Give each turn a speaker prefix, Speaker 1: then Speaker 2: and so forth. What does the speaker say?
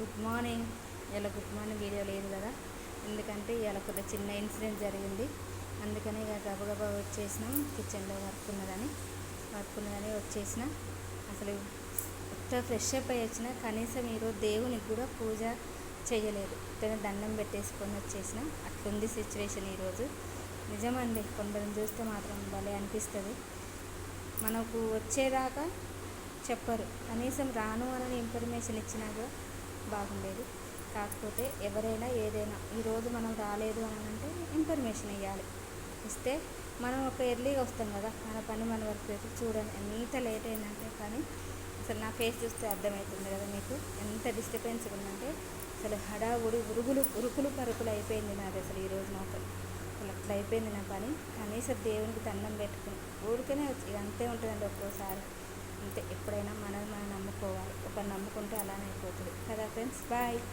Speaker 1: Good morning. ఇలా good morning video లేదు కదా, ఎందుకంటే ఇలా కొద్దిగా చిన్న ఇన్సిడెంట్ జరిగింది. అందుకని ఇక గబగబా వచ్చేసినాం. కిచెన్లో వర్క్ ఉన్నదని వచ్చేసిన. అసలు ఒక్క ఫ్రెష్ అప్ అయ్యి వచ్చిన, కనీసం ఈరోజు దేవునికి కూడా పూజ చేయలేదు. తన దండం పెట్టేసుకొని వచ్చేసిన. అట్లుంది సిచ్యువేషన్ ఈరోజు. నిజమండి, కొందరిని చూస్తే మాత్రం భలే అనిపిస్తుంది. మనకు వచ్చేదాకా చెప్పరు, కనీసం రాను అని ఇన్ఫర్మేషన్ ఇచ్చినా కూడా బాగుండేది. కాకపోతే ఎవరైనా ఏదైనా ఈరోజు మనం రాలేదు అని అంటే ఇన్ఫర్మేషన్ ఇస్తే మనం ఒక ఎర్లీగా వస్తాం కదా, మన పని మన వర్క్ అయితే. చూడండి ఎంత లేట్ అయిందంటే, కానీ అసలు నా ఫేస్ చూస్తే అర్థమవుతుంది కదా మీకు ఎంత డిస్టర్బెన్స్ ఉందంటే. అసలు హడావుడి ఉరుకులు పరుకులు అయిపోయింది నాది అసలు ఈరోజు మాత్రం. అసలు అట్లా అయిపోయింది నా పని. కనీసం దేవునికి దండం పెట్టుకుని ఊరికనే వచ్చి ఇక అంతే ఉంటుందండి ఒక్కోసారి. అంతే, ఎప్పుడైనా మనం నమ్ముకోవాలి. ఒకరు నమ్ముకుంటే అలానే అయిపోతుంది కదా ఫ్రెండ్స్. బాయ్.